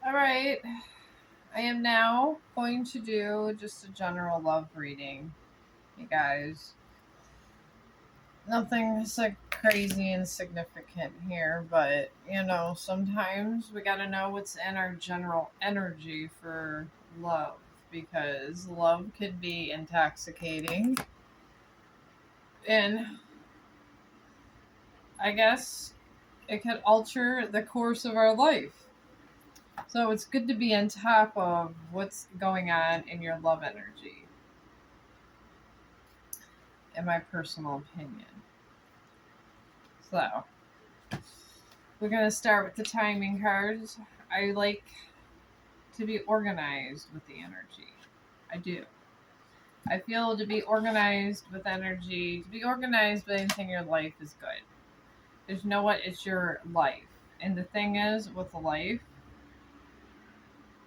All right. I am now going to do just a general love reading, you guys. Nothing crazy and significant here, but sometimes we got to know what's in our general energy for love because love could be intoxicating and I guess it could alter the course of our life. So it's good to be on top of what's going on in your love energy, in my personal opinion. So we're going to start with the timing cards. I like to be organized with the energy. I do. I feel to be organized with energy, to be organized with anything in your life is good. There's no what, it's your life. And the thing is, with life,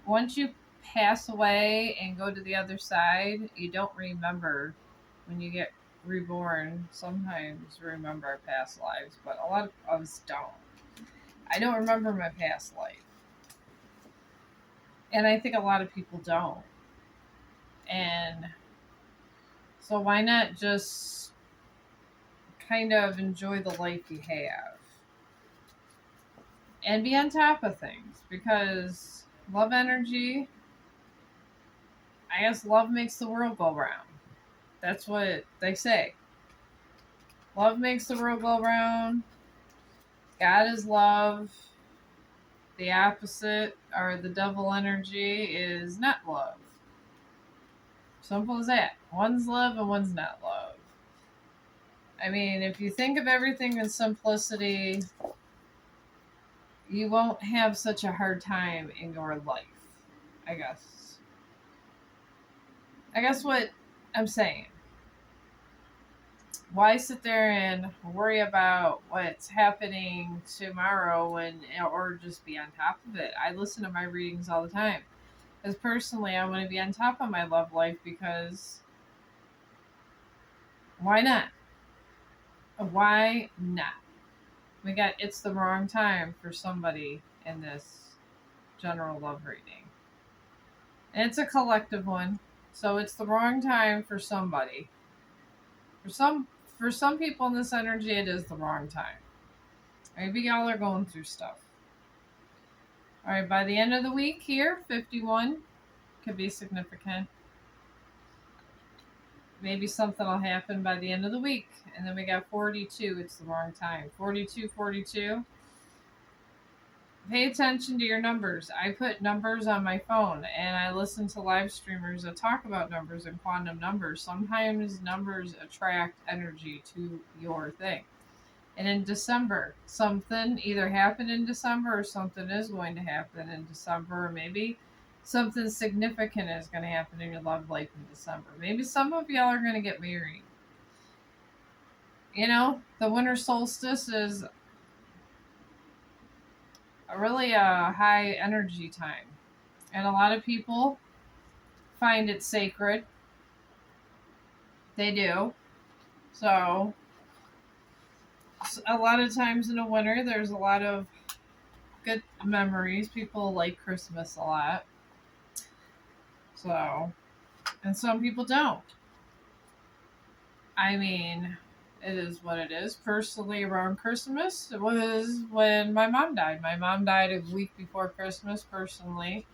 once you pass away and go to the other side, you don't remember when you get reborn. Sometimes remember our past lives, but a lot of us don't. I don't remember my past life. And I think a lot of people don't. And so why not just kind of enjoy the life you have and be on top of things? Because love energy, I guess love makes the world go round. That's what they say. Love makes the world go round. God is love. The opposite, or the devil energy, is not love. Simple as that. One's love and one's not love. I mean, if you think of everything in simplicity, you won't have such a hard time in your life, I guess. I guess what I'm saying. Why sit there and worry about what's happening tomorrow or just be on top of it? I listen to my readings all the time. Because personally, I want to be on top of my love life because why not? Why not? It's the wrong time for somebody in this general love reading. And it's a collective one. So it's the wrong time for somebody. For some people in this energy it is the wrong time. Maybe y'all are going through stuff. Alright, by the end of the week here, 51 could be significant. Maybe something will happen by the end of the week. And then we got 42, it's the wrong time. 42, 42. Pay attention to your numbers. I put numbers on my phone and I listen to live streamers that talk about numbers and quantum numbers. Sometimes numbers attract energy to your thing. And in December, something either happened in December or something is going to happen in December, or maybe something significant is going to happen in your love life in December. Maybe some of y'all are going to get married. The winter solstice is a really high energy time. And a lot of people find it sacred. They do. So, a lot of times in the winter, there's a lot of good memories. People like Christmas a lot. So, and some people don't. I mean, it is what it is. Personally, around Christmas, it was when my mom died. My mom died a week before Christmas, personally.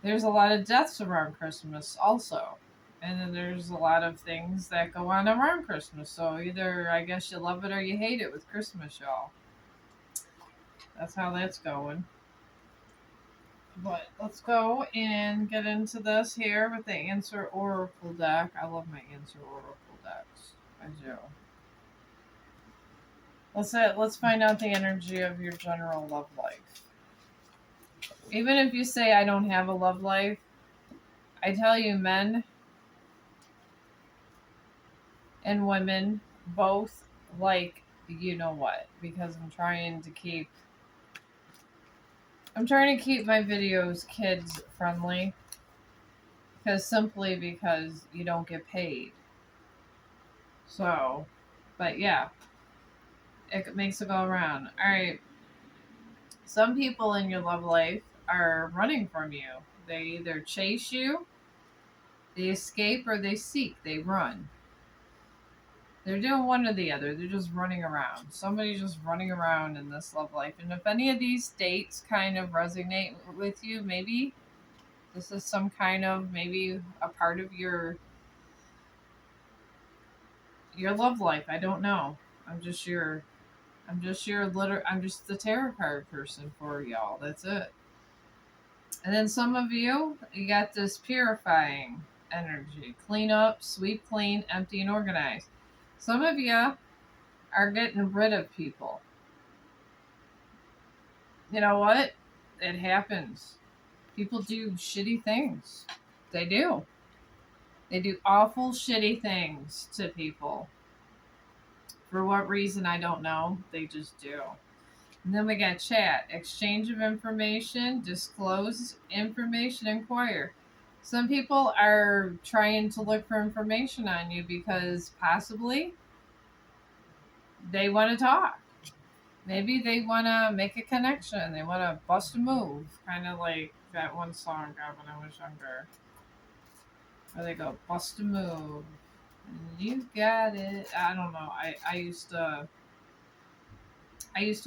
There's a lot of deaths around Christmas, also. And then there's a lot of things that go on around Christmas. So either, I guess, you love it or you hate it with Christmas, y'all. That's how that's going. But let's go and get into this here with the Answer Oracle deck. I love my Answer Oracle decks. I do. Let's find out the energy of your general love life. Even if you say I don't have a love life, I tell you, men and women both like you know what, because I'm trying to keep my videos kids friendly, simply because you don't get paid. So, but yeah, it makes it go around. All right. Some people in your love life are running from you. They either chase you, they escape, or they seek, they run. They're doing one or the other. They're just running around. Somebody's just running around in this love life. And if any of these states kind of resonate with you, maybe this is some kind of, maybe a part of your love life. I don't know. I'm just your I'm just the tarot card person for y'all. That's it. And then some of you got this purifying energy. Clean up, sweep clean, empty and organize. Some of you are getting rid of people. You know what? It happens. People do shitty things. They do. They do awful shitty things to people. For what reason, I don't know. They just do. And then we got chat, exchange of information, disclose information, inquire. Some people are trying to look for information on you because possibly they want to talk. Maybe they want to make a connection. They want to bust a move. Kind of like that one song I got when I was younger. Where they go, bust a move. You got it. I don't know. I used to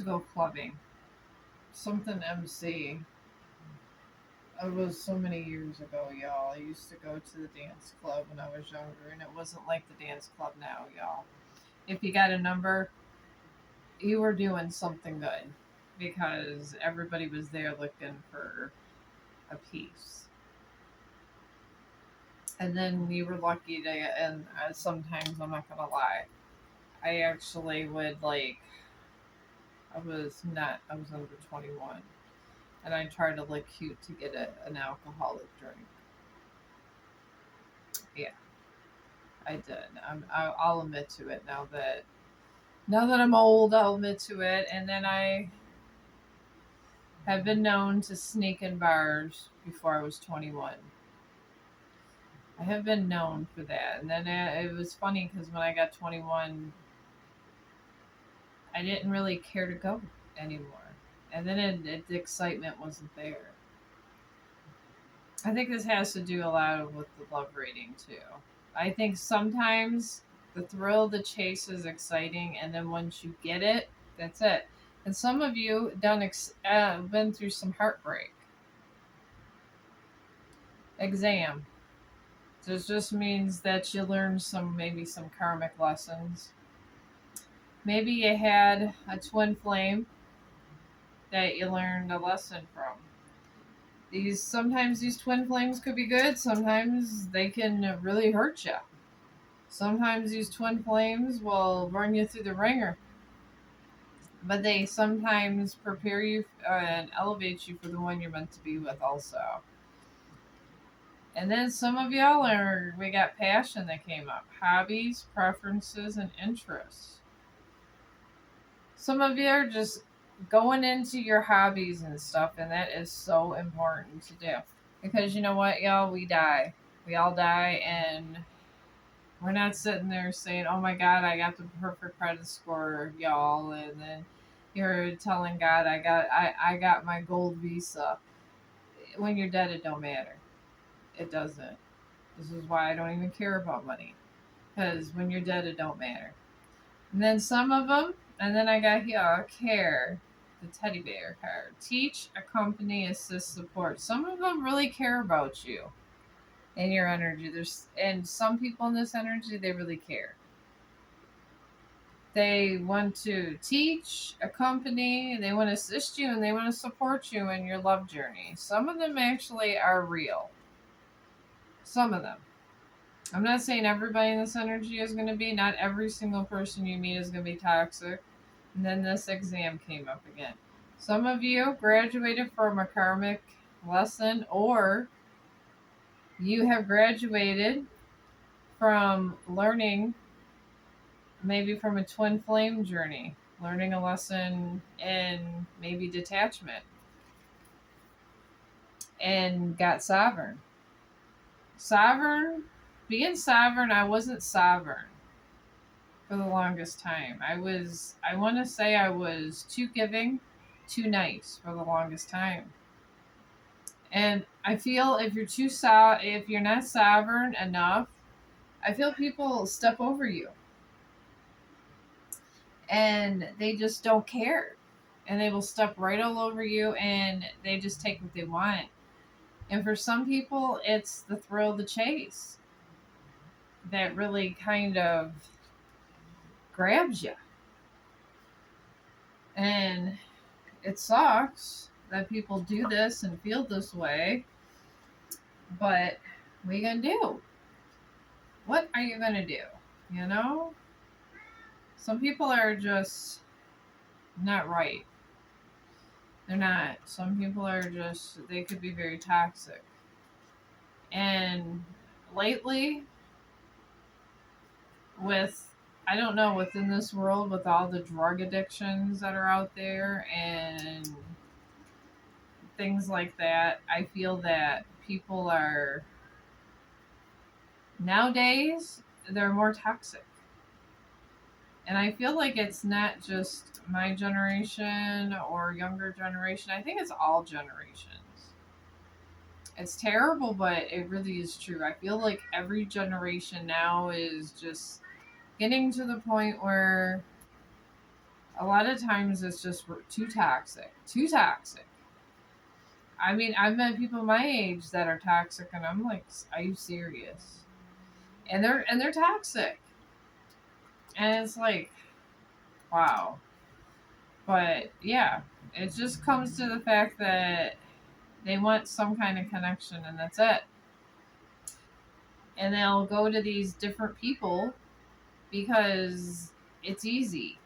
go clubbing. Something MC. It was so many years ago, y'all. I used to go to the dance club when I was younger, and it wasn't like the dance club now, y'all. If you got a number, you were doing something good because everybody was there looking for a piece. And then you were lucky to, and sometimes I'm not gonna lie, I actually would like, I was under 21, and I tried to look cute to get an alcoholic drink. Yeah, I did. I'll admit to it now that I'm old. I'll admit to it. And then I have been known to sneak in bars before I was 21. I have been known for that. And then it was funny because when I got 21, I didn't really care to go anymore. And then the excitement wasn't there. I think this has to do a lot with the love reading too. I think sometimes the thrill, the chase is exciting, and then once you get it, that's it. And some of you been through some heartbreak. Exam. This just means that you learned maybe some karmic lessons. Maybe you had a twin flame that you learned a lesson from. Sometimes these twin flames could be good. Sometimes they can really hurt you. Sometimes these twin flames will run you through the ringer, but they sometimes prepare you and elevate you for the one you're meant to be with also. And then some of we got passion that came up, hobbies, preferences, and interests. Some of you are just going into your hobbies and stuff, and that is so important to do. Because you know what, y'all, we die. We all die, and we're not sitting there saying, "Oh my God, I got the perfect credit score, y'all," and then you're telling God, I got my gold visa." When you're dead, it don't matter. It doesn't. This is why I don't even care about money, because when you're dead, it don't matter. And then some of them, and then I got here, care, the teddy bear card. Teach, accompany, assist, support. Some of them really care about you and your energy. And some people in this energy, they really care. They want to teach, accompany, they want to assist you, and they want to support you in your love journey. Some of them actually are real. Some of them. I'm not saying everybody in this energy is going to be. Not every single person you meet is going to be toxic. And then this exam came up again. Some of you graduated from a karmic lesson, or you have graduated from learning, maybe from a twin flame journey, learning a lesson in maybe detachment, and got sovereign. Being sovereign, I wasn't sovereign for the longest time. I want to say I was too giving, too nice for the longest time. And I feel if you're not sovereign enough, I feel people step over you and they just don't care. And they will step right all over you and they just take what they want. And for some people, it's the thrill of the chase that really kind of grabs you. And it sucks that people do this and feel this way, but what are you gonna do? What are you gonna do? You know? Some people are just not right. They're not. Some people are just, they could be very toxic. And lately, with, I don't know, within this world, with all the drug addictions that are out there and things like that, I feel that people are, nowadays, they're more toxic. And I feel like it's not just my generation or younger generation. I think it's all generations. It's terrible, but it really is true. I feel like every generation now is just getting to the point where a lot of times it's just too toxic. Too toxic. I mean, I've met people my age that are toxic, and I'm like, "Are you serious?" And they're toxic, and it's like, wow. But yeah, it just comes to the fact that they want some kind of connection, and that's it. And they'll go to these different people because it's easy.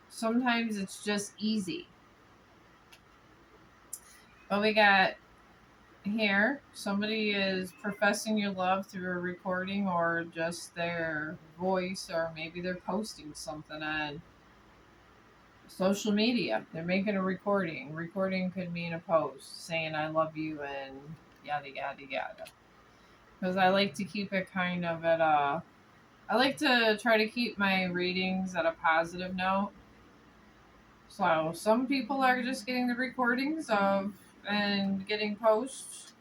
Sometimes it's just easy. But we got here somebody is professing your love through a recording or just their voice, or maybe they're posting something on social media. They're making a recording. Recording could mean a post saying I love you and yada yada yada. Because I like to keep it kind of at a, I like to try to keep my readings at a positive note. So some people are just getting the recordings of and getting posts,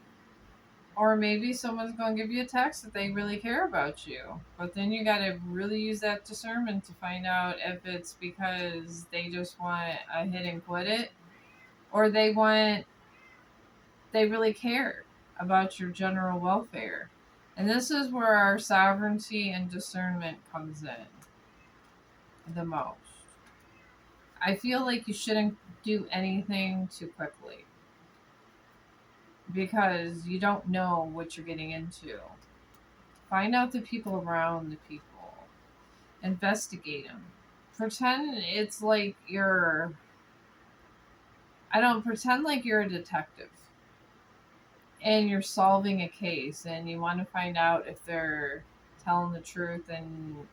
or maybe someone's going to give you a text that they really care about you. But then you got to really use that discernment to find out if it's because they just want a hit and quit it, or they really care about your general welfare. And this is where our sovereignty and discernment comes in the most. I feel like you shouldn't do anything too quickly because you don't know what you're getting into. Find out the people around the people, investigate them. Pretend it's like I don't pretend like you're a detective and you're solving a case and you want to find out if they're telling the truth, and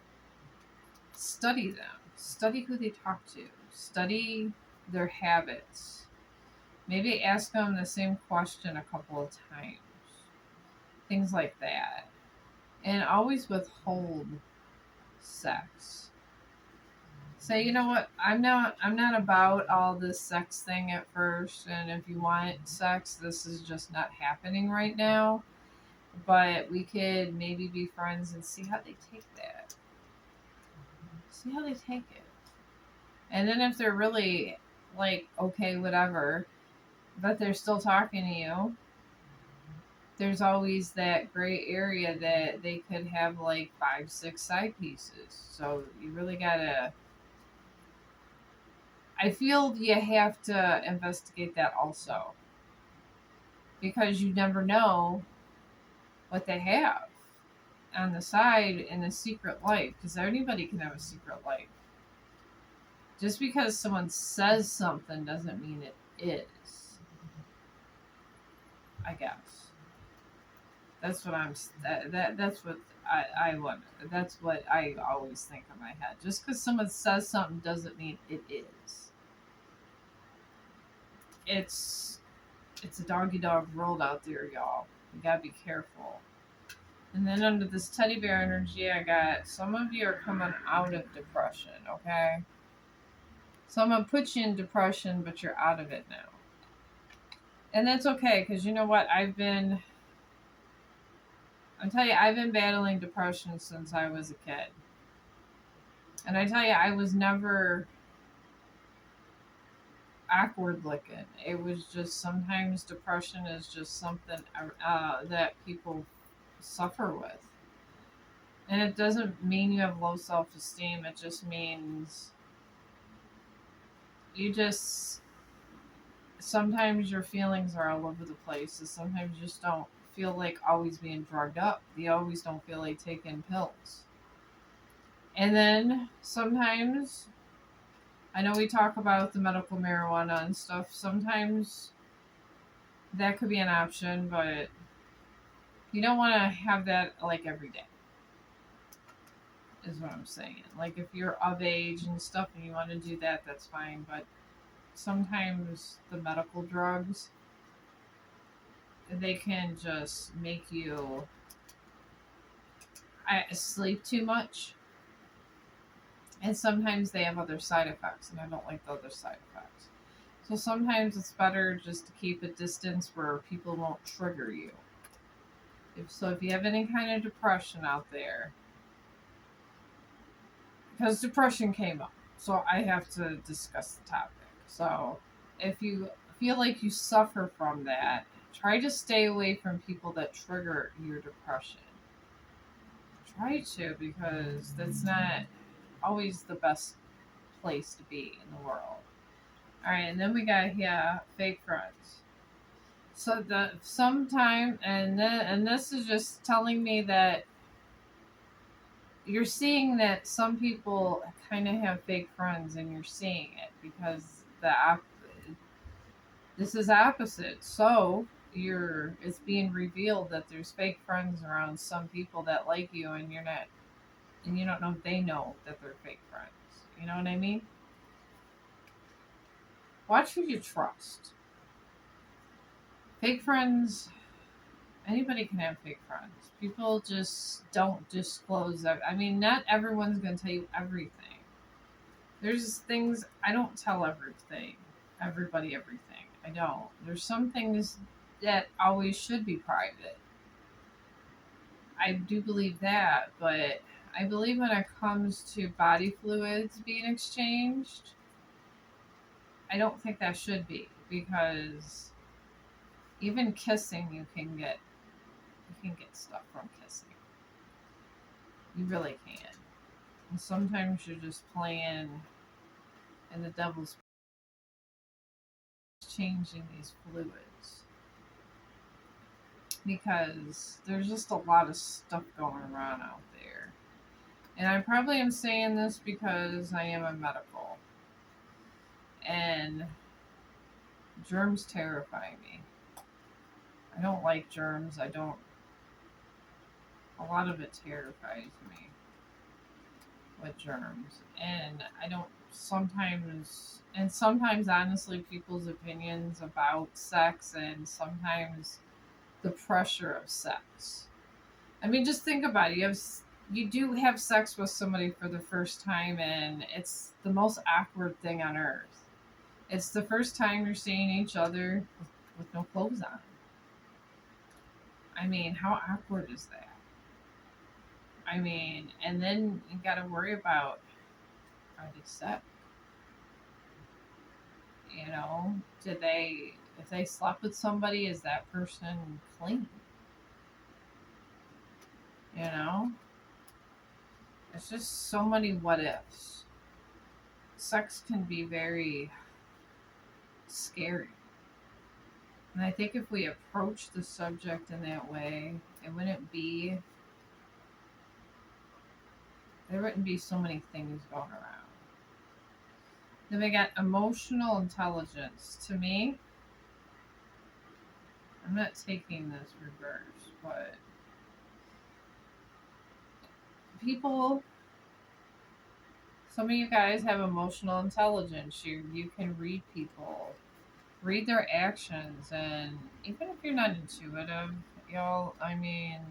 study them. Study who they talk to. Study their habits. Maybe ask them the same question a couple of times. Things like that. And always withhold sex. Say, you know what, I'm not about all this sex thing at first, and if you want sex, this is just not happening right now. But we could maybe be friends and see how they take that. See how they take it. And then if they're really like, okay, whatever, but they're still talking to you, there's always that gray area that they could have like 5, 6 side pieces. So you really gotta, I feel you have to investigate that also, because you never know what they have on the side in a secret life, because anybody can have a secret life. Just because someone says something doesn't mean it is, I guess. That's what I'm. That's what I want. That's what I always think in my head. Just because someone says something doesn't mean it is. It's it's a doggy dog world out there, y'all. You gotta be careful. And then under this teddy bear energy, I got some of you are coming out of depression. Okay, someone put you in depression, but you're out of it now. And that's okay, because you know what? I've been battling depression since I was a kid. And I tell you, I was never awkward looking. It was just sometimes depression is just something that people suffer with. And it doesn't mean you have low self esteem, it just means you just sometimes your feelings are all over the place. So sometimes you just don't feel like always being drugged up. You always don't feel like taking pills. And then sometimes, I know we talk about the medical marijuana and stuff. Sometimes that could be an option, but you don't want to have that like every day, is what I'm saying. Like if you're of age and stuff and you want to do that, that's fine. But sometimes the medical drugs, they can just make you sleep too much. And sometimes they have other side effects, and I don't like the other side effects. So sometimes it's better just to keep a distance where people won't trigger you. If you have any kind of depression out there, because depression came up, so I have to discuss the topic. So if you feel like you suffer from that, try to stay away from people that trigger your depression. Try to, because that's not always the best place to be in the world. All right, and then we got here fake friends. So the sometime and this is just telling me that you're seeing that some people kind of have fake friends, and you're seeing it because this is opposite. So you're it's being revealed that there's fake friends around some people that like you, and you're not, and you don't know if they know that they're fake friends. You know what I mean? Watch who you trust. Fake friends, anybody can have fake friends. People just don't disclose that. I mean, not everyone's going to tell you everything. There's things I don't tell everybody everything. I don't. There's some things that always should be private. I do believe that, but I believe when it comes to body fluids being exchanged, I don't think that should be, because even kissing you can get stuff from kissing. You really can. And sometimes you're just playing and the devil's changing these fluids, because there's just a lot of stuff going around out there. And I probably am saying this because I am a medical, and germs terrify me. I don't like germs. I don't, a lot of it terrifies me with germs. And I don't sometimes honestly people's opinions about sex, and sometimes the pressure of sex. I mean, just think about it. You do have sex with somebody for the first time, and it's the most awkward thing on earth. It's the first time you're seeing each other with no clothes on. I mean, how awkward is that? I mean, and then you got to worry about, are they sick? You know, did they if they slept with somebody, is that person clean? You know, it's just so many what ifs. Sex can be very scary. And I think if we approach the subject in that way, it wouldn't be there wouldn't be so many things going around. Then we got emotional intelligence. To me, I'm not taking this reverse, but people, some of you guys have emotional intelligence. You can read people, read their actions, and even if you're not intuitive, y'all, I mean,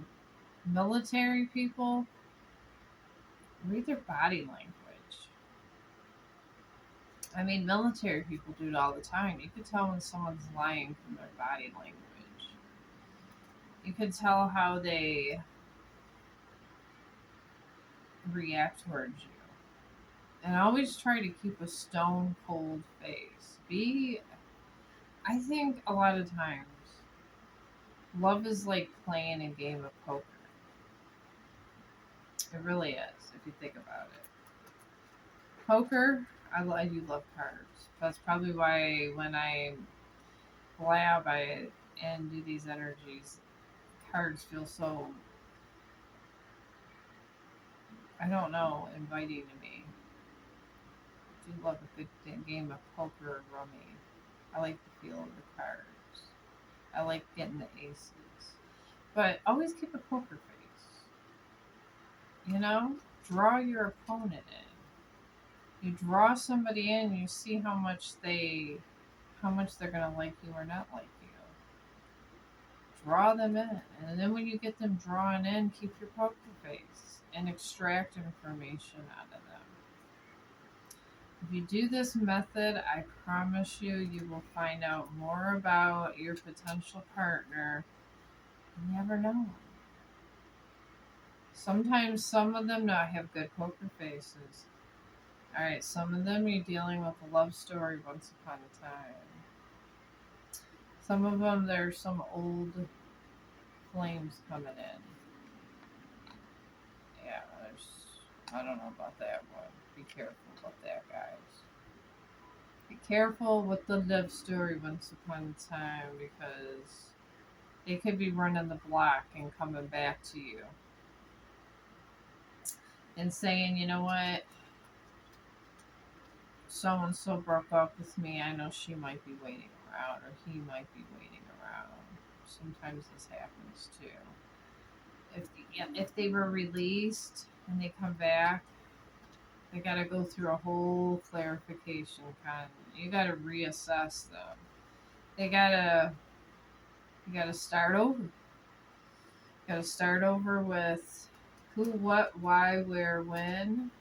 military people, read their body language. I mean, military people do it all the time. You could tell when someone's lying from their body language. You could tell how they react towards you. And always try to keep a stone cold face. I think a lot of times, love is like playing a game of poker. It really is, if you think about it. Poker, I do love cards. That's probably why when I blab and do these energies, cards feel so, I don't know, inviting to me. I do love a good game of poker or rummy. I like the feel of the cards. I like getting the aces. But always keep a poker face. You know? Draw your opponent in. You draw somebody in, you see how much they're gonna like you or not like you. Draw them in. And then when you get them drawn in, keep your poker face and extract information out of them. If you do this method, I promise you, you will find out more about your potential partner. You never know. Sometimes some of them not have good poker faces. Alright, some of them you're dealing with a love story once upon a time. Some of them there's some old flames coming in. Yeah, I don't know about that one. Be careful about that, guys. Be careful with the love story once upon a time because they could be running the block and coming back to you and saying, you know what, so and so broke up with me. I know she might be waiting around or he might be waiting around. Sometimes this happens too. If they were released and they come back, they got to go through a whole clarification. You got to reassess them. They gotta you got to start over. Got to start over with who, what, why, where, when,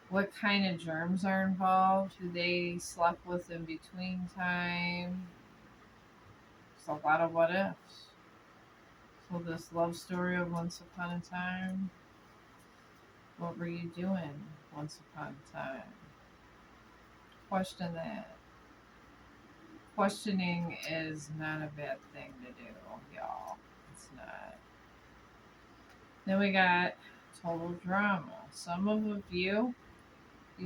what kind of germs are involved, who they slept with in between time. It's a lot of what ifs. So this love story of once upon a time, what were you doing once upon a time? Question that. Questioning is not a bad thing to do, y'all. It's not. Then we got total drama. Some of you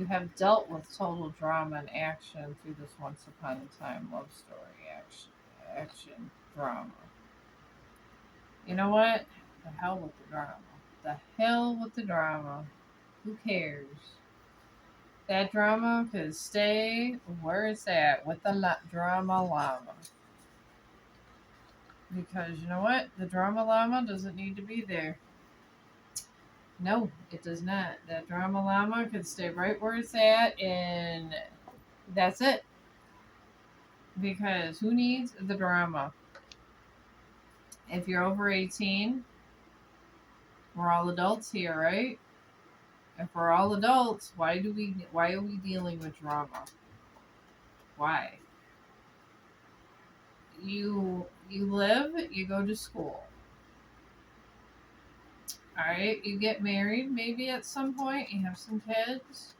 have dealt with total drama and action through this once upon a time love story action drama. You know what? The hell with the drama. The hell with the drama. Who cares? That drama could stay where it's at with the drama llama. Because you know what? The drama llama doesn't need to be there. No, it does not. That drama llama could stay right where it's at, and that's it. Because who needs the drama? If you're over 18, we're all adults here, right? If we're all adults, why are we dealing with drama? Why? You live, you go to school. Alright, you get married, maybe at some point, you have some kids,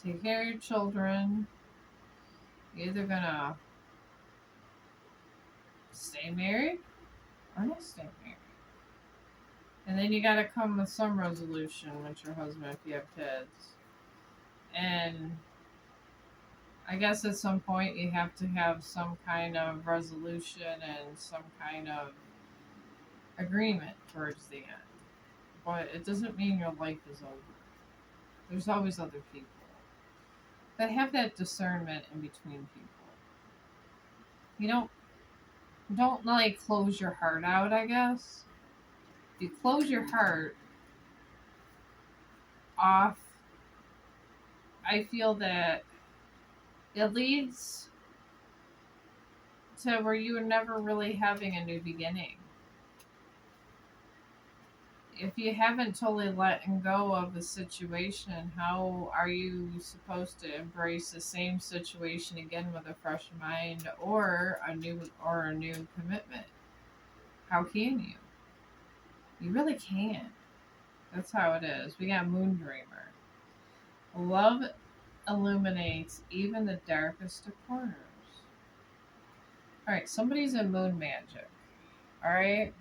take care of your children. You're either gonna stay married or not stay married. And then you gotta come with some resolution with your husband if you have kids. And I guess at some point you have to have some kind of resolution and some kind of agreement towards the end. But it doesn't mean your life is over. There's always other people. But have that discernment in between people. You don't like close your heart out, I guess. If you close your heart off, I feel that it leads to where you are never really having a new beginning. if you haven't totally let go of a situation, how are you supposed to embrace the same situation again with a fresh mind or a new commitment? How can you? You really can't. That's how it is. We got Moon Dreamer. Love illuminates even the darkest of corners. All right, somebody's in moon magic. All right,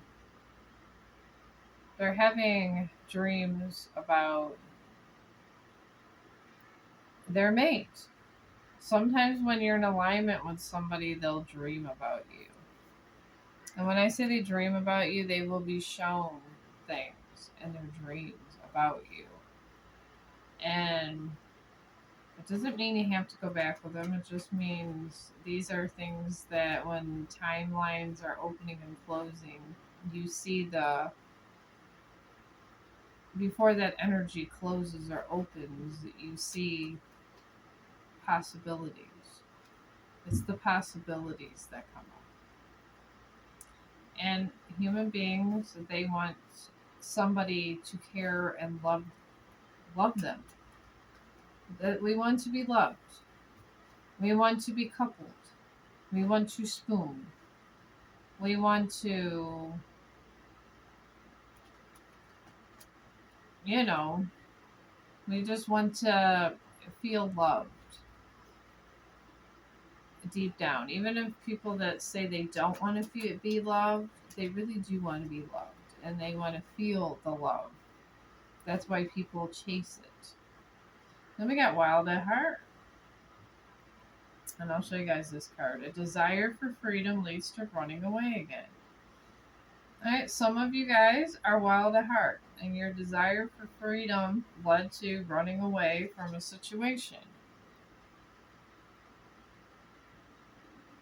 they're having dreams about their mate. Sometimes when you're in alignment with somebody, they'll dream about you. And when I say they dream about you, they will be shown things in their dreams about you. And it doesn't mean you have to go back with them. It just means these are things that when timelines are opening and closing, you see the before that energy closes or opens, you see possibilities. It's the possibilities that come up. And human beings, they want somebody to care and love them. That we want to be loved. We want to be coupled. We want to spoon. We want to, you know, we just want to feel loved deep down. Even if people that say they don't want to be loved, they really do want to be loved and they want to feel the love. That's why people chase it. Then we got Wild at Heart. And I'll show you guys this card. A desire for freedom leads to running away again. Alright, some of you guys are wild at heart, and your desire for freedom led to running away from a situation.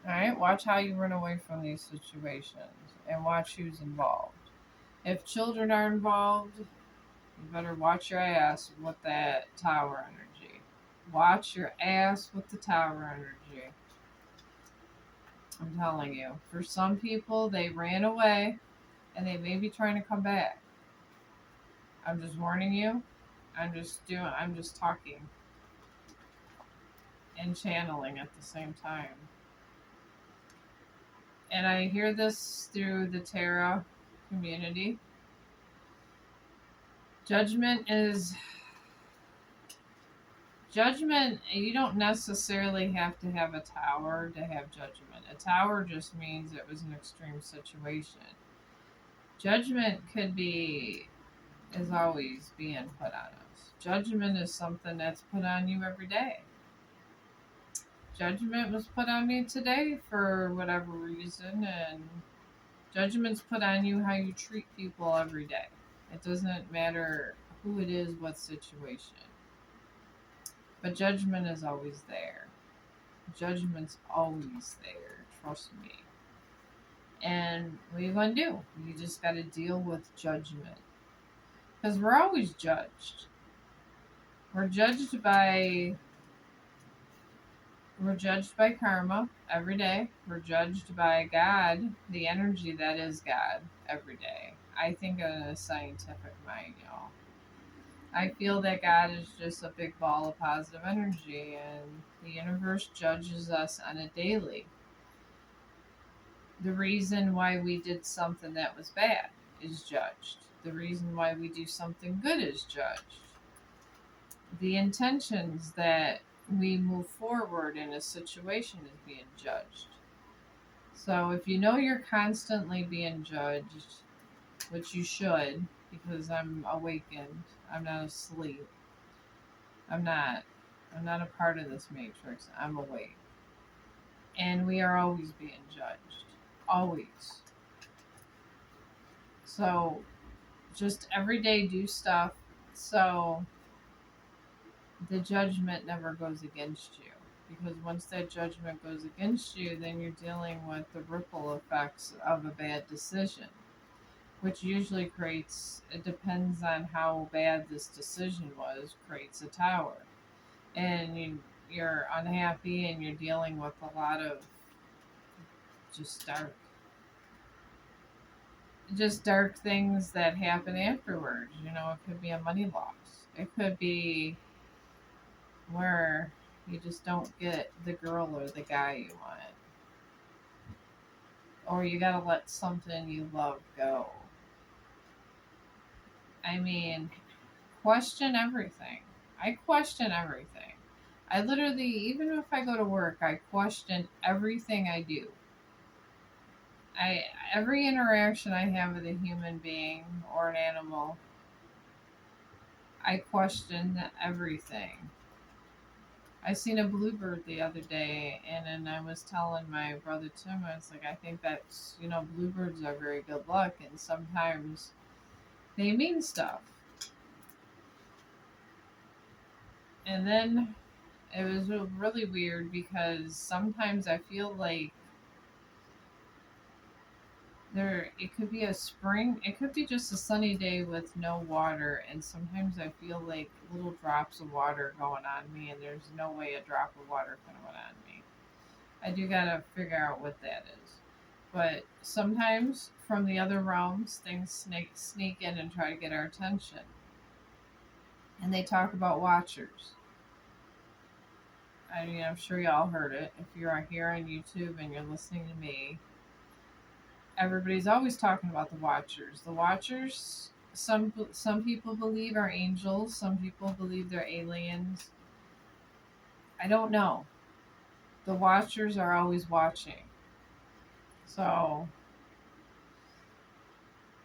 Alright, watch how you run away from these situations and watch who's involved. If children are involved, you better watch your ass with that tower energy. Watch your ass with the tower energy. I'm telling you. For some people, they ran away and they may be trying to come back. I'm just warning you. I'm just talking and channeling at the same time. And I hear this through the tarot community. Judgment, you don't necessarily have to have a tower to have judgment. A tower just means it was an extreme situation. Judgment is always being put on us. Judgment is something that's put on you every day. Judgment was put on me today for whatever reason, and judgment's put on you how you treat people every day. It doesn't matter who it is, what situation. But judgment is always there. Judgment's always there. Trust me. And what are you going to do? You just got to deal with judgment. Because we're always judged. We're judged by karma every day. We're judged by God, the energy that is God, every day. I think in a scientific mind, y'all. I feel that God is just a big ball of positive energy, and the universe judges us on a daily. The reason why we did something that was bad is judged. The reason why we do something good is judged. The intentions that we move forward in a situation is being judged. So if you know you're constantly being judged, which you should, because I'm awakened, I'm not asleep. I'm not a part of this matrix. I'm awake. And we are always being judged. Always. So just every day do stuff so the judgment never goes against you. Because once that judgment goes against you, then you're dealing with the ripple effects of a bad decision, which usually it depends on how bad this decision was, creates a tower. And you're unhappy and you're dealing with a lot of just dark. just dark things that happen afterwards. You know, it could be a money loss. It could be where you just don't get the girl or the guy you want. Or you gotta let something you love go. I mean, question everything. I question everything. I literally, even if I go to work, I question everything I do. I every interaction I have with a human being or an animal, I question everything. I seen a bluebird the other day, and then I was telling my brother Tim, I was like, I think that's, bluebirds are very good luck, and sometimes they mean stuff. And then it was really weird because sometimes I feel like it could be a spring, it could be just a sunny day with no water, and sometimes I feel like little drops of water going on me, and there's no way a drop of water could have went on me. I do gotta figure out what that is. But sometimes from the other realms, things sneak in and try to get our attention. And they talk about watchers. I mean, I'm sure y'all heard it. If you're here on YouTube and you're listening to me, everybody's always talking about the watchers. The watchers, some people believe are angels. Some people believe they're aliens. I don't know. The watchers are always watching. So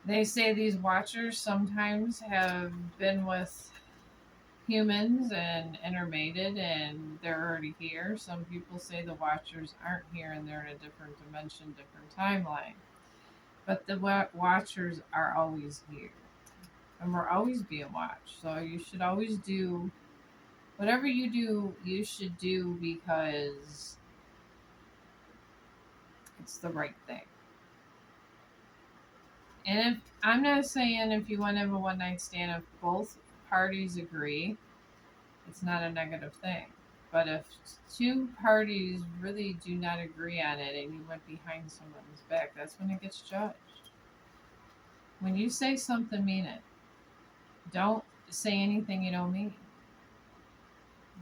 they say these watchers sometimes have been with humans and intermated and they're already here. Some people say the watchers aren't here and they're in a different dimension, different timeline. But the watchers are always here. And we're always being watched. So you should always do whatever you do, you should do because it's the right thing. And if I'm not saying if you want to have a one night stand, if both parties agree, it's not a negative thing. But if two parties really do not agree on it and you went behind someone's back, that's when it gets judged. When you say something, mean it. Don't say anything you don't mean.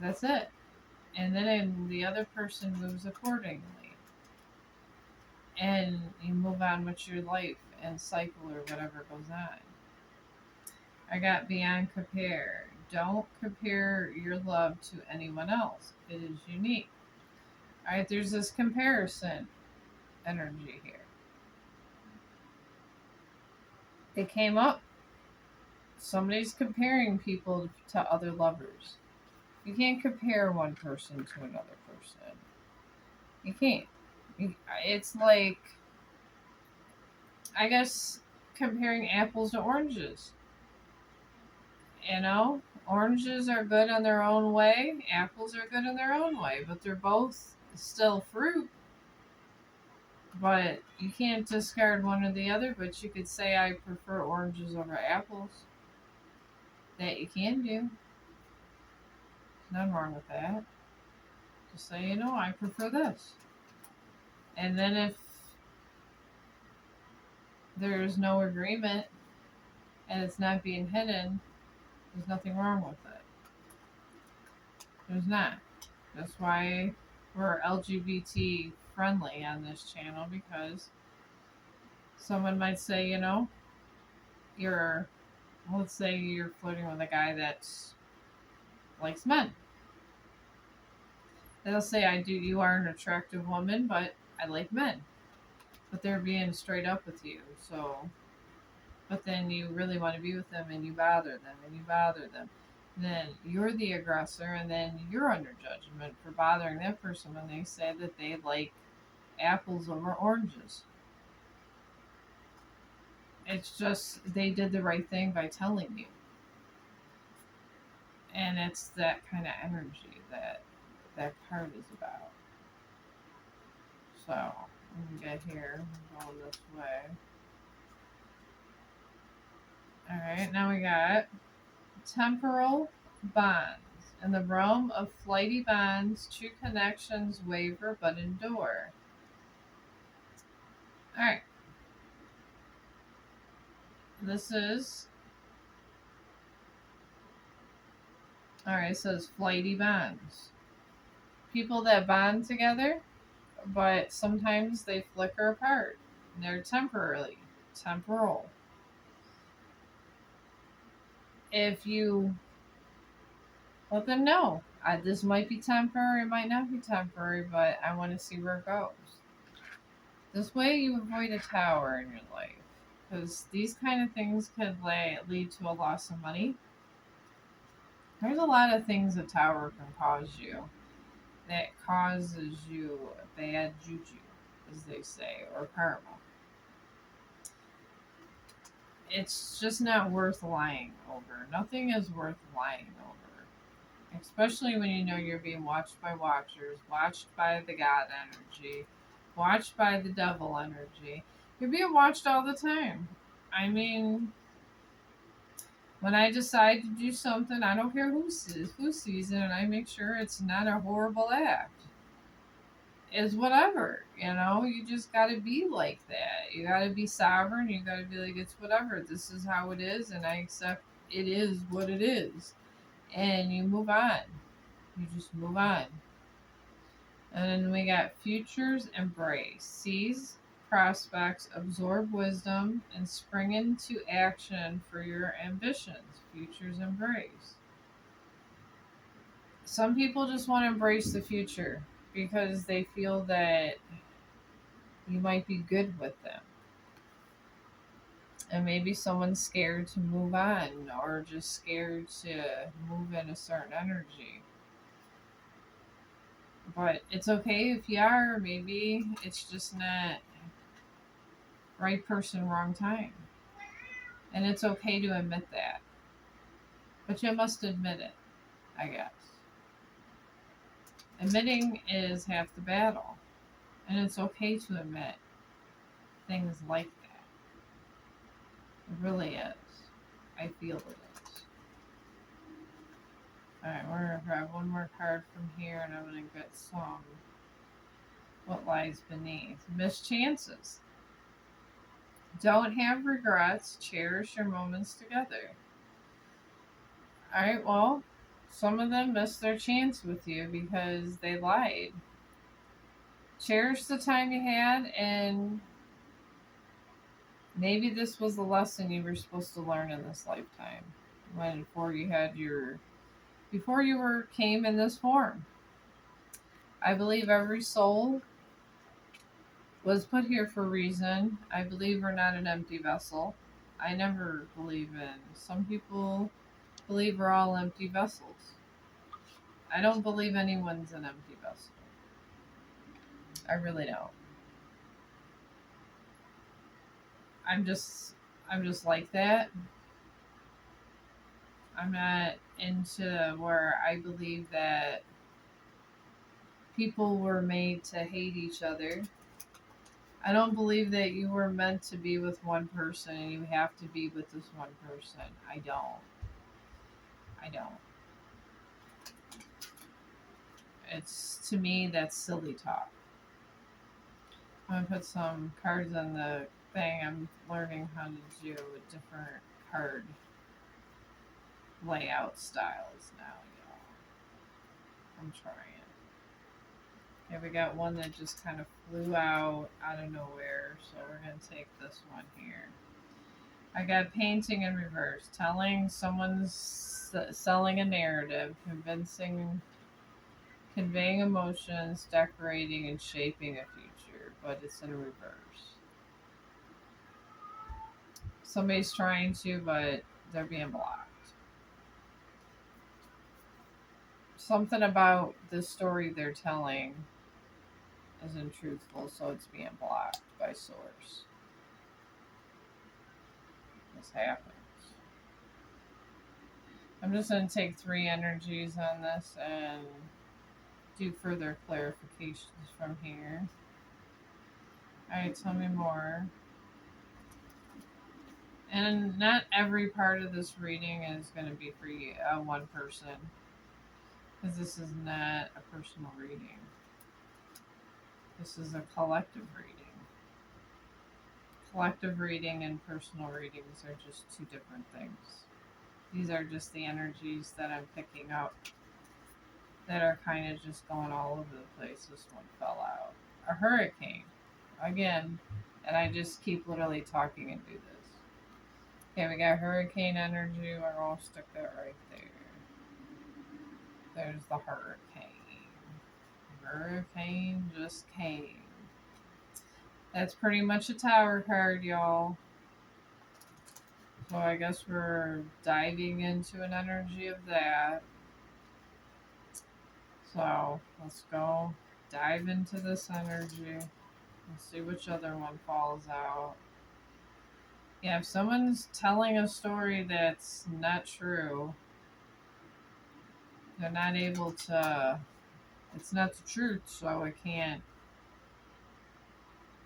That's it. And then the other person moves accordingly. And you move on with your life and cycle or whatever goes on. I got beyond compare. Don't compare your love to anyone else. It is unique. All right, there's this comparison energy here. It came up. Somebody's comparing people to other lovers. You can't compare one person to another person. You can't. It's like, I guess, comparing apples to oranges. You know, oranges are good in their own way, apples are good in their own way, but they're both still fruit. But you can't discard one or the other, but you could say, I prefer oranges over apples. That you can do. Nothing wrong with that. Just say, I prefer this. And then if there's no agreement and it's not being hidden, there's nothing wrong with it. There's not. That's why we're LGBT friendly on this channel, because someone might say, you're, let's say you're flirting with a guy that likes men. They'll say, you are an attractive woman, but I like men. But they're being straight up with you, so. But then you really want to be with them and you bother them and you bother them. Then you're the aggressor and then you're under judgment for bothering that person when they say that they like apples over oranges. It's just they did the right thing by telling you. And it's that kind of energy that card is about. So, let me get here. I'm going this way. Alright, now we got temporal bonds. In the realm of flighty bonds, true connections waver but endure. Alright. This is, alright, it says flighty bonds. People that bond together, but sometimes they flicker apart. They're temporal. If you let them know, this might be temporary, it might not be temporary, but I want to see where it goes. This way, you avoid a tower in your life, because these kind of things could lead to a loss of money. There's a lot of things a tower can cause you that causes you bad juju, as they say, or karma. It's just not worth lying over. Nothing is worth lying over. Especially when you know you're being watched by watchers, watched by the God energy, watched by the devil energy. You're being watched all the time. I mean, when I decide to do something, I don't care who sees it, and I make sure it's not a horrible act. It's whatever, you just gotta be like that. You gotta be sovereign, you gotta be like, it's whatever. This is how it is, and I accept it is what it is. And you move on. You just move on. And then we got futures embrace. Seize prospects, absorb wisdom, and spring into action for your ambitions. Futures embrace. Some people just want to embrace the future because they feel that you might be good with them. And maybe someone's scared to move on or just scared to move in a certain energy. But it's okay if you are. Maybe it's just not right person, wrong time. And it's okay to admit that. But you must admit it, I guess. Admitting is half the battle. And it's okay to admit things like that. It really is. I feel it is. Alright, we're going to grab one more card from here and I'm going to get some what lies beneath. Missed chances. Don't have regrets. Cherish your moments together. Alright, well, some of them missed their chance with you because they lied. Cherish the time you had, and maybe this was the lesson you were supposed to learn in this lifetime. Before you came in this form. I believe every soul was put here for a reason. I believe we're not an empty vessel. I never believe in. Some people believe we're all empty vessels. I don't believe anyone's an empty vessel. I really don't. I'm just like that. I'm not into where I believe that people were made to hate each other. I don't believe that you were meant to be with one person and you have to be with this one person. I don't. I don't. It's, to me, that's silly talk. I'm gonna put some cards on the thing. I'm learning how to do different card layout styles now, y'all. I'm trying. Okay, we got one that just kind of flew out of nowhere, so we're gonna take this one here. I got painting in reverse, telling someone's selling a narrative, conveying emotions, decorating and shaping a future, but it's in reverse. Somebody's trying to, but they're being blocked. Something about the story they're telling isn't truthful, so it's being blocked by source. This happens. I'm just going to take 3 energies on this and do further clarifications from here. Alright, tell me more. And not every part of this reading is going to be for you, one person, because this is not a personal reading. This is a collective reading. Collective reading and personal readings are just two different things. These are just the energies that I'm picking up that are kind of just going all over the place. This one fell out. A hurricane. Again, and I just keep literally talking and do this. Okay, we got hurricane energy. We're going to stick that right there. There's the hurricane. Hurricane just came. That's pretty much a tower card, y'all. So I guess we're diving into an energy of that. So let's go dive into this energy and see which other one falls out. Yeah, if someone's telling a story that's not true, they're not able to, it's not the truth, so it can't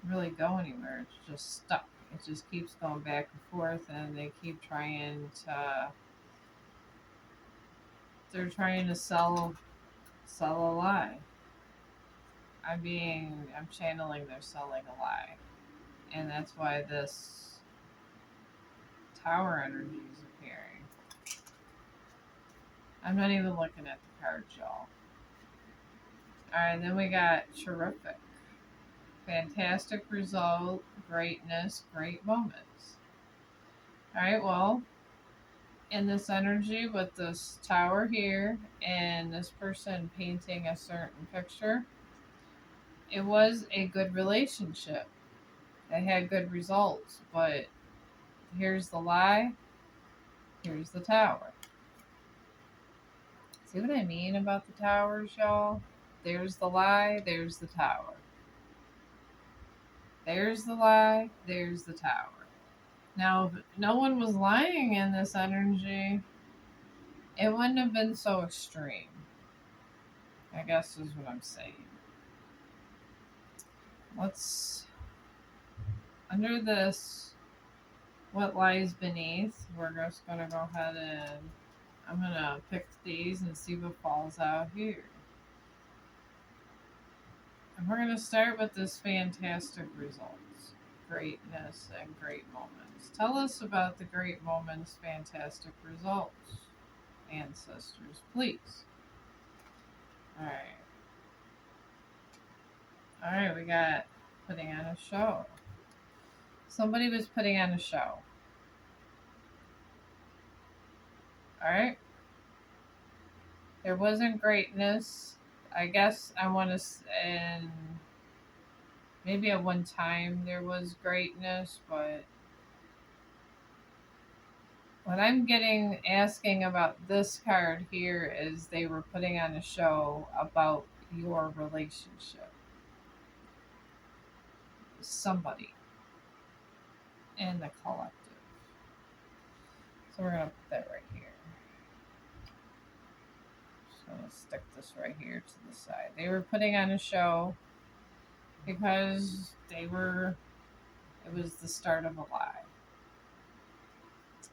really go anywhere. It's just stuck. It just keeps going back and forth, and they keep trying to, they're trying to sell a lie. I'm channeling they're selling a lie. And that's why this tower energy is appearing. I'm not even looking at the cards, y'all. Alright, then we got terrific. Fantastic result, greatness, great moments. Alright, well, in this energy with this tower here and this person painting a certain picture, it was a good relationship. They had good results, but here's the lie, here's the tower. See what I mean about the towers, y'all? There's the lie, there's the tower. There's the lie, there's the tower. Now, if no one was lying in this energy, it wouldn't have been so extreme. I guess is what I'm saying. Let's, under this, what lies beneath, we're just going to go ahead and I'm going to pick these and see what falls out here. And we're going to start with this fantastic results, greatness, and great moments. Tell us about the great moments, fantastic results, ancestors, please. Alright. Alright, we got putting on a show. Somebody was putting on a show. Alright. There wasn't greatness. I guess I want to, and maybe at one time there was greatness, but what I'm asking about this card here is they were putting on a show about your relationship. Somebody in the collective. So we're going to put that right here. So let's stick this right here to the side. They were putting on a show because it was the start of a lie.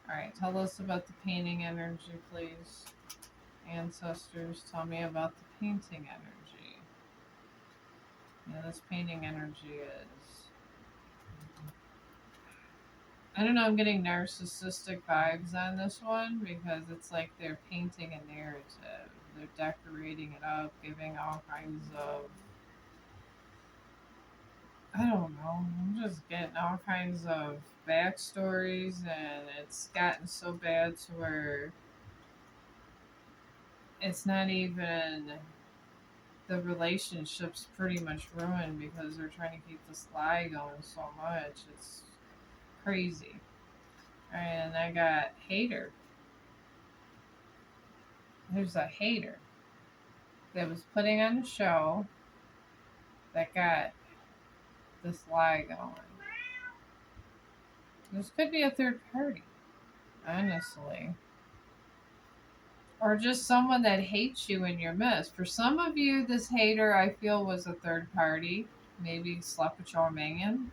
Alright, tell us about the painting energy, please. Ancestors, tell me about the painting energy. Yeah, this painting energy is, I don't know, I'm getting narcissistic vibes on this one because it's like they're painting a narrative. They're decorating it up, giving all kinds of, I don't know, I'm just getting all kinds of backstories, and it's gotten so bad to where it's not even, the relationship's pretty much ruined because they're trying to keep this lie going so much. It's crazy. Alright, and I got hater. There's a hater that was putting on a show that got this lie going. This could be a third party, honestly. Or just someone that hates you in your midst. For some of you, this hater, I feel, was a third party. Maybe slept with your man.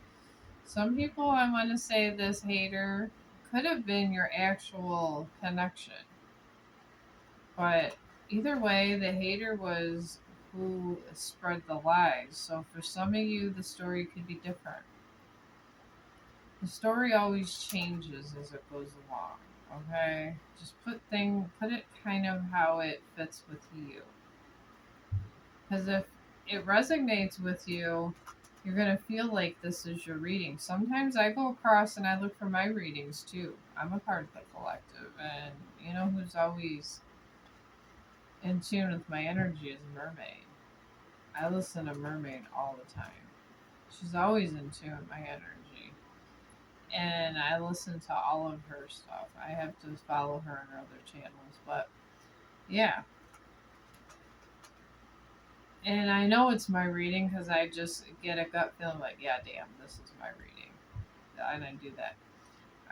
Some people, I want to say this hater could have been your actual connection. But either way, the hater was who spread the lies. So for some of you, the story could be different. The story always changes as it goes along. Okay? Just put it kind of how it fits with you. Because if it resonates with you, you're going to feel like this is your reading. Sometimes I go across and I look for my readings too. I'm a part of the collective. And you know who's always in tune with my energy is Mermaid. I listen to Mermaid all the time. She's always in tune with my energy. And I listen to all of her stuff. I have to follow her on her other channels. But yeah. And I know it's my reading because I just get a gut feeling like, yeah, damn, this is my reading. And I do that.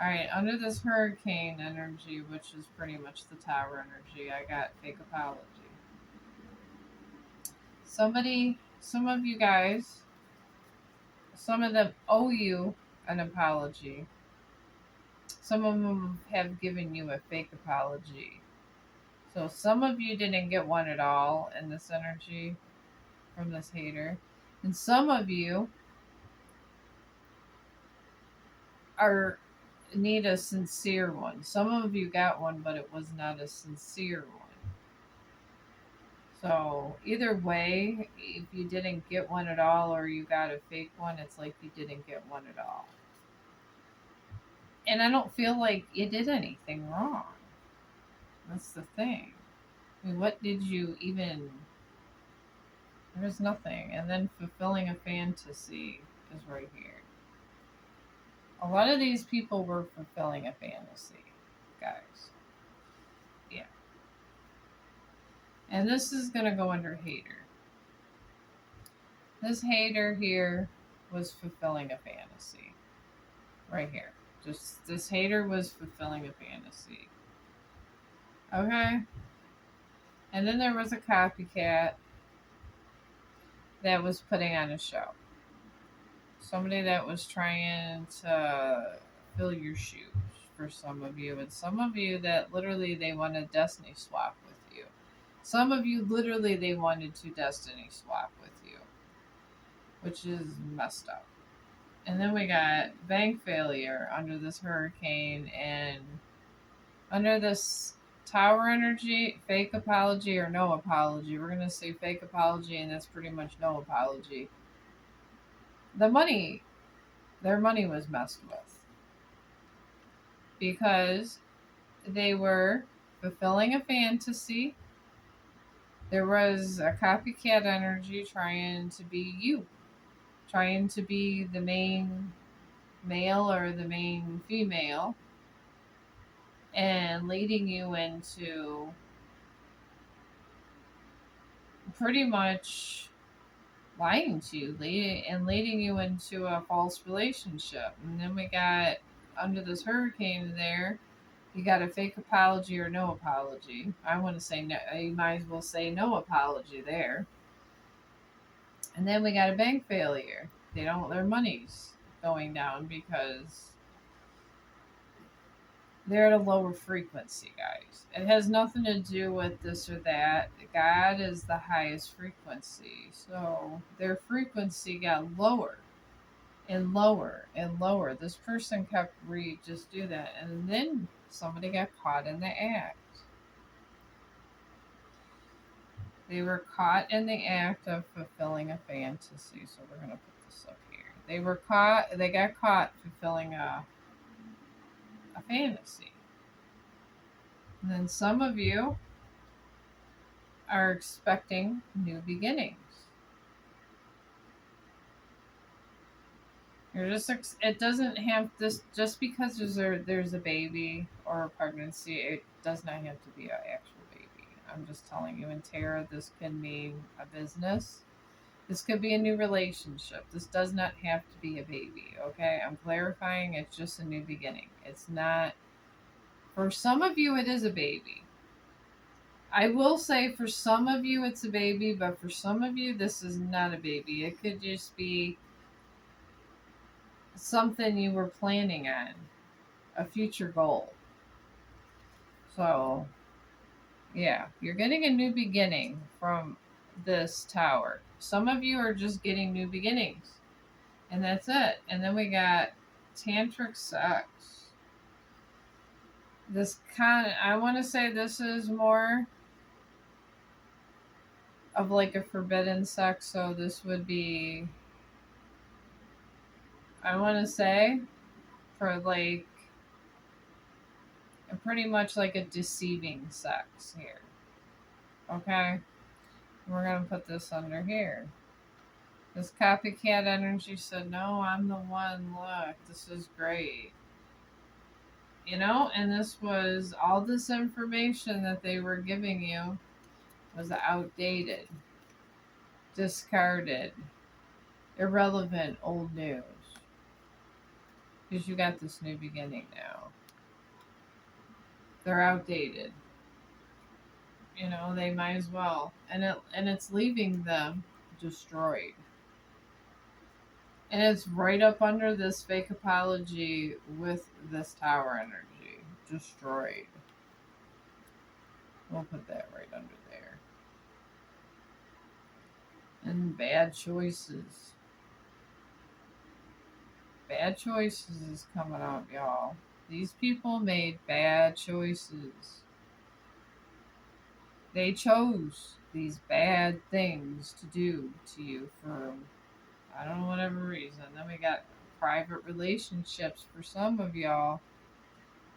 All right, under this hurricane energy, which is pretty much the tower energy, I got fake apology. Some of you guys, some of them owe you an apology. Some of them have given you a fake apology. So some of you didn't get one at all in this energy from this hater. And some of you are need a sincere one. Some of you got one, but it was not a sincere one. So either way, if you didn't get one at all or you got a fake one, it's like you didn't get one at all. And I don't feel like you did anything wrong. That's the thing. I mean, what did you even? There's nothing. And then fulfilling a fantasy is right here. A lot of these people were fulfilling a fantasy, guys. Yeah. And this is going to go under hater. This hater here was fulfilling a fantasy. Right here. Just this hater was fulfilling a fantasy. Okay? And then there was a copycat that was putting on a show. Somebody that was trying to fill your shoes for some of you. And some of you that literally they want a destiny swap with you. Some of you literally they wanted to destiny swap with you. Which is messed up. And then we got bank failure under this hurricane and under this tower energy, fake apology or no apology. We're going to say fake apology, and that's pretty much no apology. Their money was messed with because they were fulfilling a fantasy. There was a copycat energy trying to be you, trying to be the main male or the main female, and leading you into pretty much lying to you and leading you into a false relationship. And then we got under this hurricane there, you got a fake apology or no apology. I want to say no, you might as well say no apology there. And then we got a bank failure. Their money's going down because they're at a lower frequency, guys. It has nothing to do with this or that. God is the highest frequency. So their frequency got lower and lower and lower. This person kept just do that. And then somebody got caught in the act. They were caught in the act of fulfilling a fantasy. So we're going to put this up here. They got caught fulfilling a fantasy. And then some of you are expecting new beginnings. It doesn't have this, just because there's a baby or a pregnancy, it does not have to be an actual baby. I'm just telling you, in tarot, this can mean a business. This could be a new relationship. This does not have to be a baby, okay? I'm clarifying, it's just a new beginning. It's not, for some of you, it is a baby. I will say for some of you it's a baby, but for some of you this is not a baby. It could just be something you were planning on, a future goal. So, yeah, you're getting a new beginning from this tower. Some of you are just getting new beginnings, and that's it. And then we got Tantric sex. I want to say this is more of like a forbidden sex, so this would be, I want to say, for like pretty much like a deceiving sex here. Okay? We're going to put this under here. This copycat energy said, no, I'm the one. Look, this is great. You know, and this was all this information that they were giving you was outdated, discarded, irrelevant, old news. Because you got this new beginning now. They're outdated. You know, they might as well. And it's leaving them destroyed. And it's right up under this fake apology with this tower energy. Destroyed. We'll put that right under there. And bad choices. Bad choices is coming up, y'all. These people made bad choices. They chose these bad things to do to you for, I don't know, whatever reason. Then we got private relationships for some of y'all.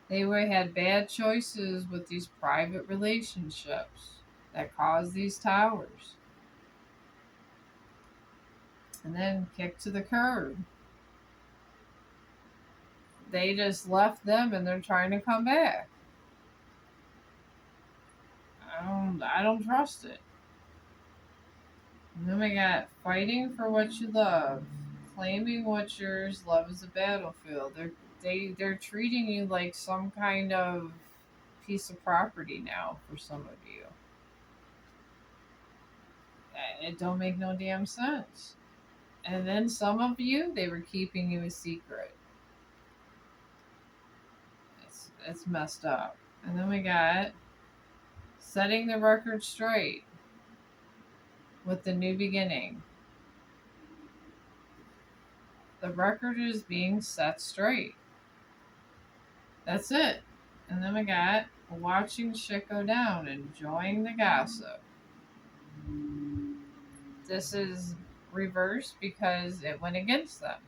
They had bad choices with these private relationships that caused these towers. And then kicked to the curb. They just left them and they're trying to come back. I don't trust it. And then we got fighting for what you love, claiming what's yours. Love is a battlefield. They're treating you like some kind of piece of property now for some of you. It don't make no damn sense. And then some of you, they were keeping you a secret. It's messed up. And then we got setting the record straight with the new beginning. The record is being set straight. That's it. And then we got watching shit go down, enjoying the gossip. This is reversed because it went against them.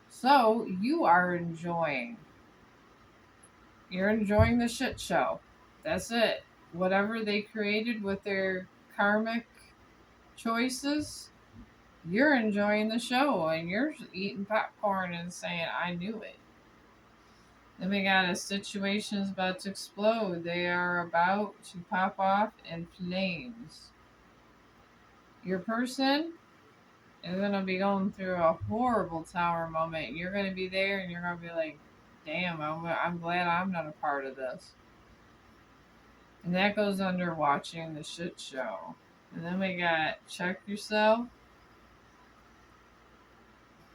So you are enjoying. You're enjoying the shit show. That's it. Whatever they created with their karmic choices, you're enjoying the show and you're eating popcorn and saying, I knew it. Then we got a situation's about to explode. They are about to pop off in flames. Your person is going to be going through a horrible tower moment. You're going to be there and you're going to be like, damn, I'm glad I'm not a part of this. And that goes under watching the shit show. And then we got check yourself.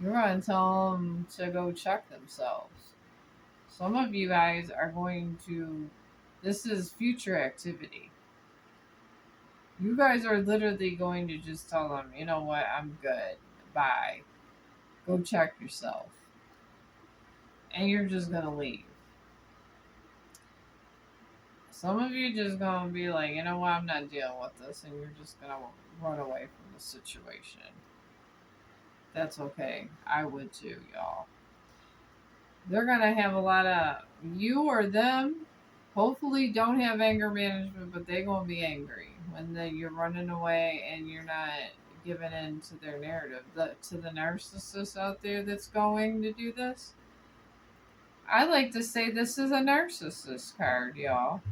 You're going to tell them to go check themselves. Some of you guys are going to, this is future activity. You guys are literally going to just tell them, you know what, I'm good. Bye. Go check yourself. And you're just going to leave. Some of you just going to be like, you know what, I'm not dealing with this. And you're just going to run away from the situation. That's okay. I would too, y'all. They're going to have a lot of, you or them, hopefully don't have anger management, but they're going to be angry when you're running away and you're not giving in to their narrative. To the narcissist out there that's going to do this, I like to say this is a narcissist card, y'all.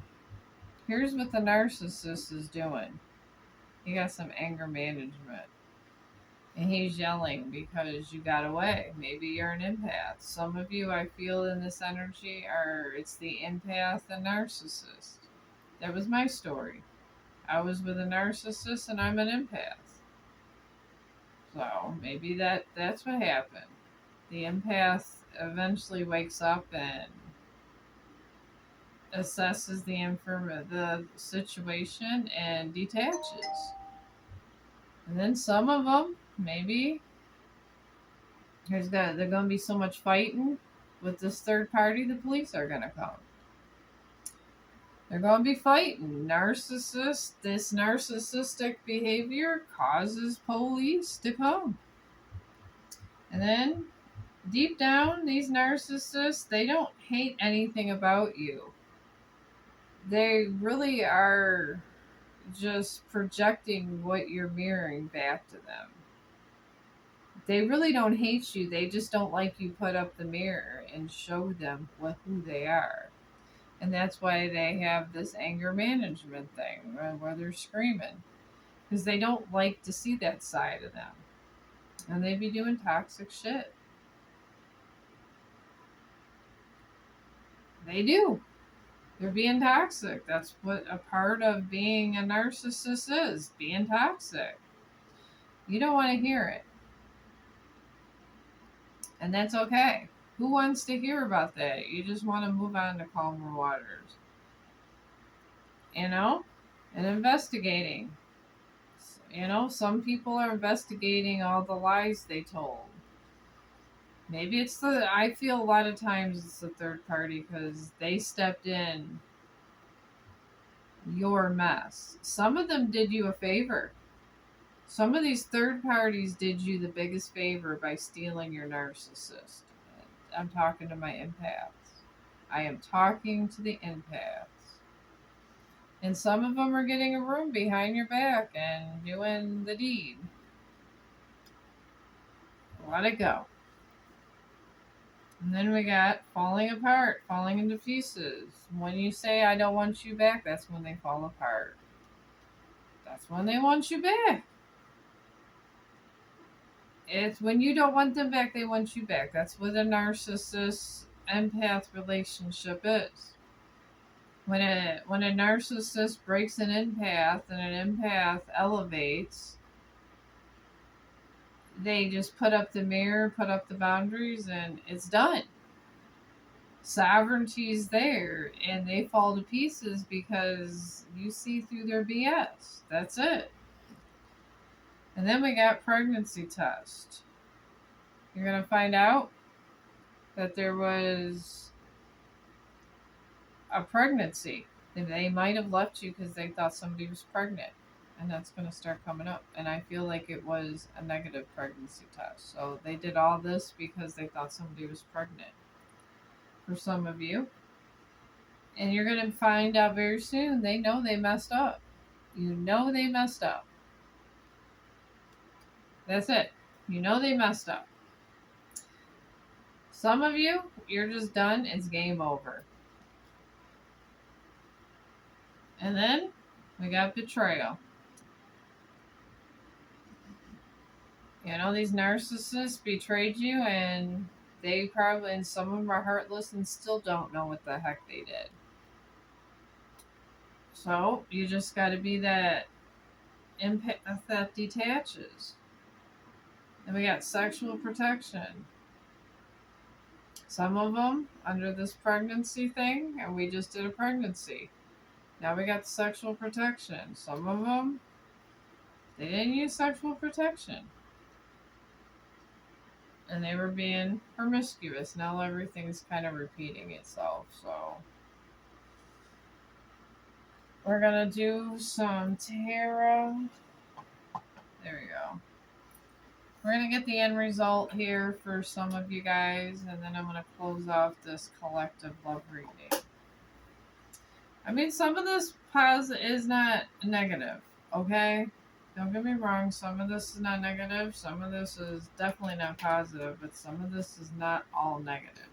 Here's what the narcissist is doing. He got some anger management. And he's yelling because you got away. Maybe you're an empath. Some of you, I feel in this energy, it's the empath and narcissist. That was my story. I was with a narcissist and I'm an empath. So maybe that's what happened. The empath eventually wakes up and assesses the situation and detaches. And then some of them, maybe There's going to be so much fighting with this third party. The police are going to come. They're going to be fighting. This narcissistic behavior causes police to come. And then deep down, these narcissists, they don't hate anything about you. They really are just projecting what you're mirroring back to them. They really don't hate you. They just don't like you put up the mirror and show them who they are. And that's why they have this anger management thing where they're screaming. Because they don't like to see that side of them. And they be doing toxic shit. They do. They're being toxic. That's what a part of being a narcissist is, being toxic. You don't want to hear it. And that's okay. Who wants to hear about that? You just want to move on to calmer waters. You know? And investigating. You know, some people are investigating all the lies they told. Maybe I feel a lot of times it's the third party because they stepped in your mess. Some of them did you a favor. Some of these third parties did you the biggest favor by stealing your narcissist. I'm talking to my empaths. I am talking to the empaths. And some of them are getting a room behind your back and doing the deed. Let it go. And then we got falling apart, falling into pieces. When you say, I don't want you back, that's when they fall apart. That's when they want you back. It's when you don't want them back, they want you back. That's what a narcissist empath relationship is. When a narcissist breaks an empath and an empath elevates, they just put up the mirror, put up the boundaries, and it's done. Sovereignty's there, and they fall to pieces because you see through their BS. That's it. And then we got pregnancy test. You're going to find out that there was a pregnancy. They might have left you because they thought somebody was pregnant. And that's going to start coming up. And I feel like it was a negative pregnancy test. So they did all this because they thought somebody was pregnant. For some of you. And you're going to find out very soon they know they messed up. You know they messed up. That's it. You know they messed up. Some of you, you're just done. It's game over. And then we got betrayal. You know, these narcissists betrayed you, and and some of them are heartless and still don't know what the heck they did. So you just got to be that empath that detaches. Then we got sexual protection. Some of them under this pregnancy thing, and we just did a pregnancy. Now we got sexual protection. Some of them, they didn't use sexual protection. And they were being promiscuous. Now everything's kind of repeating itself. So we're going to do some tarot. There we go. We're going to get the end result here for some of you guys. And then I'm going to close off this collective love reading. I mean, some of this is not negative. Okay? Don't get me wrong, some of this is not negative, some of this is definitely not positive, but some of this is not all negative.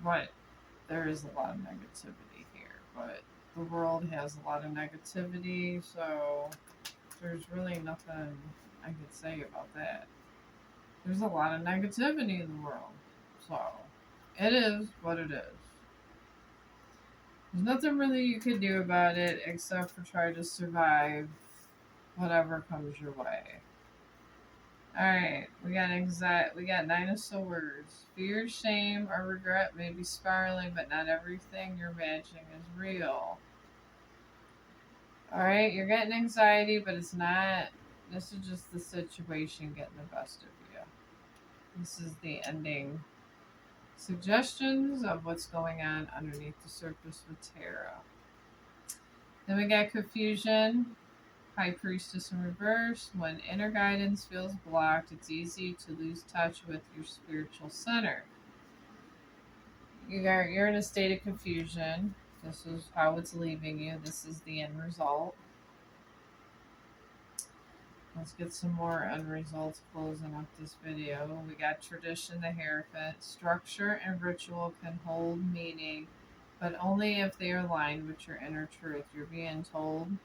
But there is a lot of negativity here, but the world has a lot of negativity, so there's really nothing I could say about that. There's a lot of negativity in the world, so it is what it is. There's nothing really you could do about it except for try to survive whatever comes your way. Alright, we got anxiety. We got Nine of Swords. Fear, shame, or regret may be spiraling, but not everything you're imagining is real. Alright, you're getting anxiety, but it's not. This is just the situation getting the best of you. This is the ending suggestions of what's going on underneath the surface with tarot. Then we got confusion, High Priestess in reverse. When inner guidance feels blocked, it's easy to lose touch with your spiritual center. You're in a state of confusion. This is how it's leaving you. This is the end result. Let's get some more end results closing up this video. We got tradition, the Hierophant. Structure and ritual can hold meaning, but only if they are aligned with your inner truth. You're being told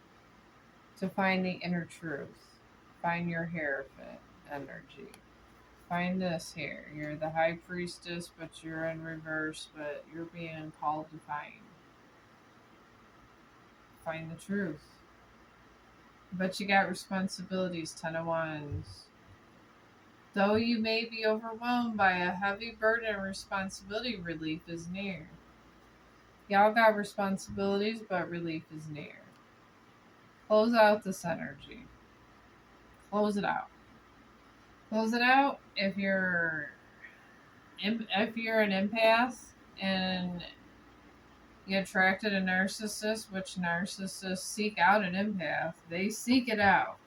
to find the inner truth. Find your Hierophant energy. Find this here. You're the High Priestess, but you're in reverse, but you're being called to find the truth. But you got responsibilities, 10 of Wands. Though you may be overwhelmed by a heavy burden of responsibility, relief is near. Y'all got responsibilities, but relief is near. Close out this energy. Close it out. Close it out if you're an empath and you attracted a narcissist, which narcissists seek out an empath. They seek it out.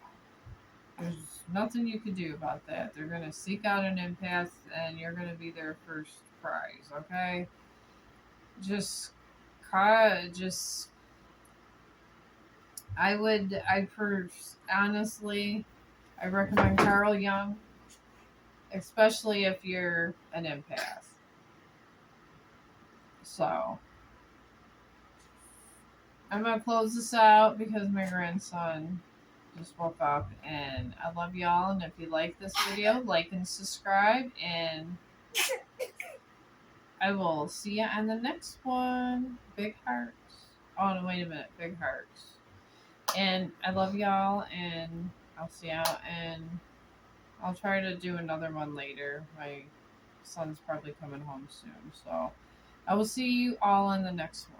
There's nothing you can do about that. They're going to seek out an empath and you're going to be their first prize, okay? Honestly, I recommend Carl Jung, especially if you're an empath. So, I'm going to close this out because my grandson just woke up, and I love y'all. And if you like this video, like and subscribe, and I will see you on the next one. Big hearts. Oh no, wait a minute, big hearts. And I love y'all, and I'll see y'all, and I'll try to do another one later. My son's probably coming home soon, so I will see you all in the next one.